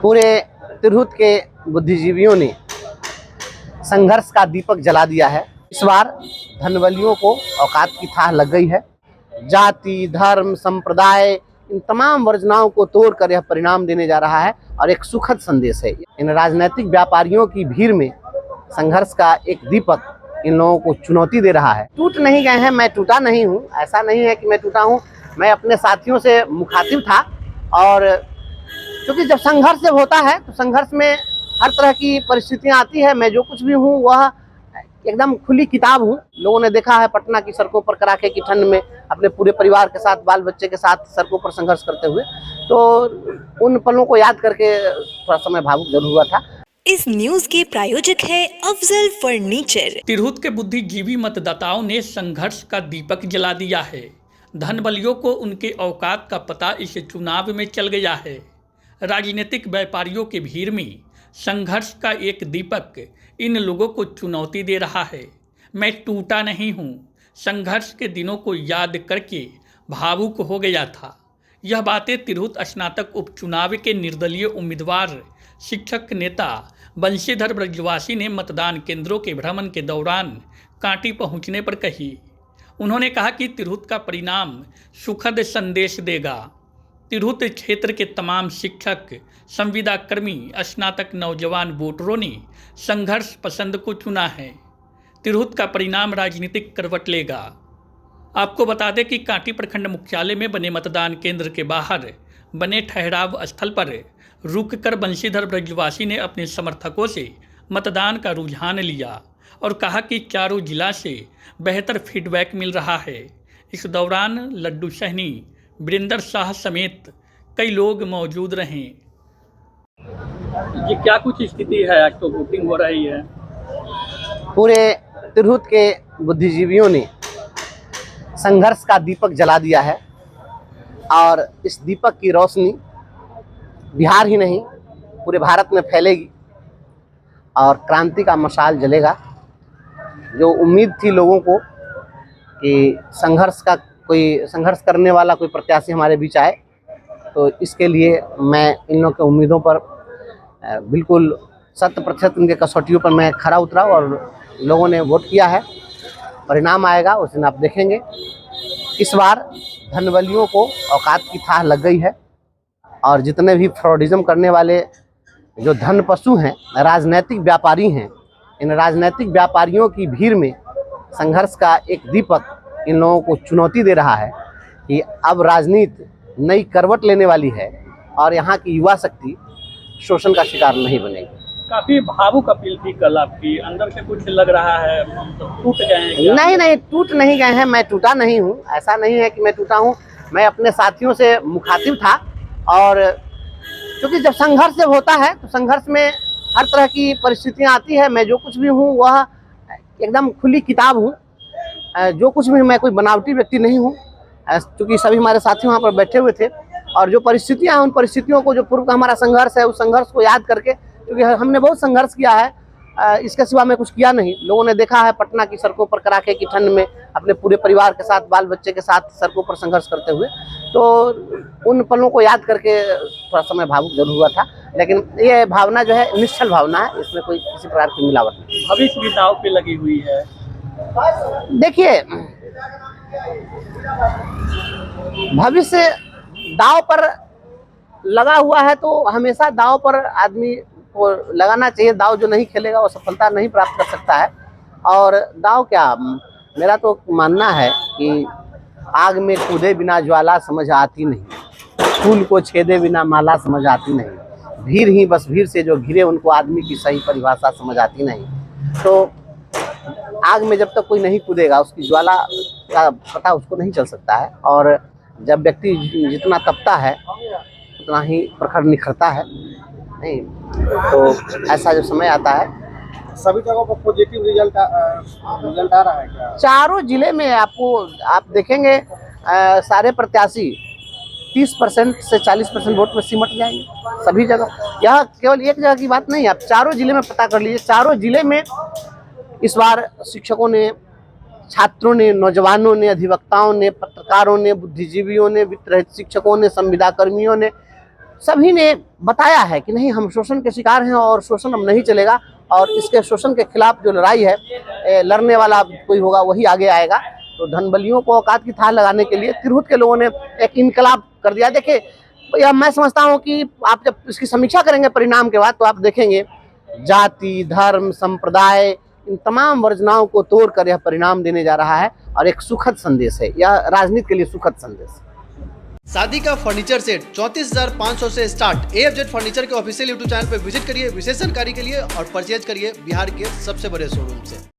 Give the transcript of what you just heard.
पूरे तिरहुत के बुद्धिजीवियों ने संघर्ष का दीपक जला दिया है। इस बार धनबलियों को औकात की थाह लग गई है। जाति, धर्म, संप्रदाय, इन तमाम वर्जनाओं को तोड़कर यह परिणाम देने जा रहा है और एक सुखद संदेश है। इन राजनीतिक व्यापारियों की भीड़ में संघर्ष का एक दीपक इन लोगों को चुनौती दे रहा है। टूट नहीं गए हैं, मैं टूटा नहीं हूँ, ऐसा नहीं है कि मैं टूटा हूँ। मैं अपने साथियों से मुखातिब था और क्योंकि जब संघर्ष जब होता है तो संघर्ष में हर तरह की परिस्थितियां आती है। मैं जो कुछ भी हूँ वह एकदम खुली किताब हूँ। लोगों ने देखा है पटना की सड़कों पर कड़ाके की ठंड में अपने पूरे परिवार के साथ, बाल बच्चे के साथ सड़कों पर संघर्ष करते हुए, तो उन पलों को याद करके थोड़ा समय भावुक जरूर हुआ था। इस न्यूज के प्रायोजक है अफजल फर्नीचर। तिरहुत के बुद्धिजीवी मतदाताओं ने संघर्ष का दीपक जला दिया है। धनबलियों को उनके औकात का पता इस चुनाव में चल गया है। राजनीतिक व्यापारियों की भीड़ में संघर्ष का एक दीपक इन लोगों को चुनौती दे रहा है। मैं टूटा नहीं हूँ, संघर्ष के दिनों को याद करके भावुक हो गया था। यह बातें तिरहुत स्नातक उपचुनाव के निर्दलीय उम्मीदवार शिक्षक नेता बंशीधर ब्रजवासी ने मतदान केंद्रों के भ्रमण के दौरान कांटी पहुंचने पर कही। उन्होंने कहा कि तिरहुत का परिणाम सुखद संदेश देगा। तिरहुत क्षेत्र के तमाम शिक्षक, संविदा कर्मी, स्नातक नौजवान वोटरों ने संघर्ष पसंद को चुना है। तिरहुत का परिणाम राजनीतिक करवट लेगा। आपको बता दें कि कांटी प्रखंड मुख्यालय में बने मतदान केंद्र के बाहर बने ठहराव स्थल पर रुककर बंशीधर ब्रजवासी ने अपने समर्थकों से मतदान का रुझान लिया और कहा कि चारों जिला से बेहतर फीडबैक मिल रहा है। इस दौरान लड्डू सहनी, वीरेंद्र शाह समेत कई लोग मौजूद रहे। ये क्या कुछ स्थिति है? आज तो वोटिंग हो रही है। पूरे तिरहुत के बुद्धिजीवियों ने संघर्ष का दीपक जला दिया है और इस दीपक की रोशनी बिहार ही नहीं पूरे भारत में फैलेगी और क्रांति का मशाल जलेगा। जो उम्मीद थी लोगों को कि संघर्ष करने वाला कोई प्रत्याशी हमारे बीच आए, तो इसके लिए मैं इन लोगों के उम्मीदों पर बिल्कुल 100% उनके कसौटियों पर मैं खरा उतरा और लोगों ने वोट किया है। परिणाम आएगा उस दिन आप देखेंगे। इस बार धनबलियों को औकात की थाह लग गई है और जितने भी फ्रॉडिज्म करने वाले जो धन पशु हैं, राजनीतिक व्यापारी हैं, इन राजनीतिक व्यापारियों की भीड़ में संघर्ष का एक दीपक इन लोगों को चुनौती दे रहा है कि अब राजनीति नई करवट लेने वाली है और यहाँ की युवा शक्ति शोषण का शिकार नहीं बनेगी। काफी भावुक अपील थी कल आपकी, अंदर से कुछ लग रहा है, टूट गए हैं क्या? नहीं, टूट नहीं गए हैं, मैं टूटा नहीं हूँ, ऐसा नहीं है कि मैं टूटा हूँ। मैं अपने साथियों से मुखातिब था और क्योंकि जब संघर्ष जब होता है तो संघर्ष में हर तरह की परिस्थितियां आती है। मैं जो कुछ भी हूँ वह एकदम खुली किताब हूँ। जो कुछ भी, मैं कोई बनावटी व्यक्ति नहीं हूँ, क्योंकि सभी हमारे साथी वहाँ पर बैठे हुए थे और जो परिस्थितियाँ हैं उन परिस्थितियों को, जो पूर्व का हमारा संघर्ष है, उस संघर्ष को याद करके, क्योंकि हमने बहुत संघर्ष किया है, इसके सिवा मैं कुछ किया नहीं। लोगों ने देखा है पटना की सड़कों पर कड़ाके की ठंड में अपने पूरे परिवार के साथ, बाल बच्चे के साथ सड़कों पर संघर्ष करते हुए, तो उन पलों को याद करके थोड़ा समय भावुक जरूर हुआ था। लेकिन ये भावना जो है निश्चल भावना है, इसमें कोई किसी प्रकार की मिलावट नहीं। भविष्य भी दांव पे लगी हुई है। देखिए, भविष्य दांव पर लगा हुआ है तो हमेशा दांव पर आदमी को लगाना चाहिए। दांव जो नहीं खेलेगा वो सफलता नहीं प्राप्त कर सकता है। और दांव क्या, मेरा तो मानना है कि आग में कूदे बिना ज्वाला समझ आती नहीं, फूल को छेदे बिना माला समझ आती नहीं, भीड़ ही बस भीड़ से जो घिरे उनको आदमी की सही परिभाषा समझ आती नहीं। तो आग में जब तक कोई नहीं कूदेगा उसकी ज्वाला का पता उसको नहीं चल सकता है। और जब व्यक्ति जितना तपता है उतना ही प्रखर निखरता है। नहीं तो ऐसा जो समय आता है, सभी जगहों पर पॉजिटिव रिजल्ट आ रहा है क्या? चारों जिले में आप देखेंगे सारे प्रत्याशी 30% से 40% वोट में सिमट जाएंगे सभी जगह। यह केवल एक जगह की बात नहीं है, आप चारों जिले में पता कर लीजिए। चारों जिले में इस बार शिक्षकों ने, छात्रों ने, नौजवानों ने, अधिवक्ताओं ने, पत्रकारों ने, बुद्धिजीवियों ने, वित्त रहित शिक्षकों ने, संविदा कर्मियों ने सभी ने बताया है कि नहीं, हम शोषण के शिकार हैं और शोषण अब नहीं चलेगा, और इसके शोषण के खिलाफ जो लड़ाई है, लड़ने वाला कोई होगा वही आगे आएगा। तो धनबलियों को औकात की थाह लगाने के लिए तिरहुत के लोगों ने एक इनकलाब कर दिया। देखिए भैया, मैं समझता हूँ कि आप जब इसकी समीक्षा करेंगे परिणाम के बाद, तो आप देखेंगे जाति, धर्म, संप्रदाय, इन तमाम वर्जनाओं को तोड़कर यह परिणाम देने जा रहा है, और एक सुखद संदेश है, यह राजनीति के लिए सुखद संदेश है। शादी का फर्नीचर सेट 34,500 से स्टार्ट। AFZ फर्नीचर के ऑफिशियल यूट्यूब चैनल पर विजिट करिए विशेष जानकारी के लिए और परचेज करिए बिहार के सबसे बड़े शोरूम से।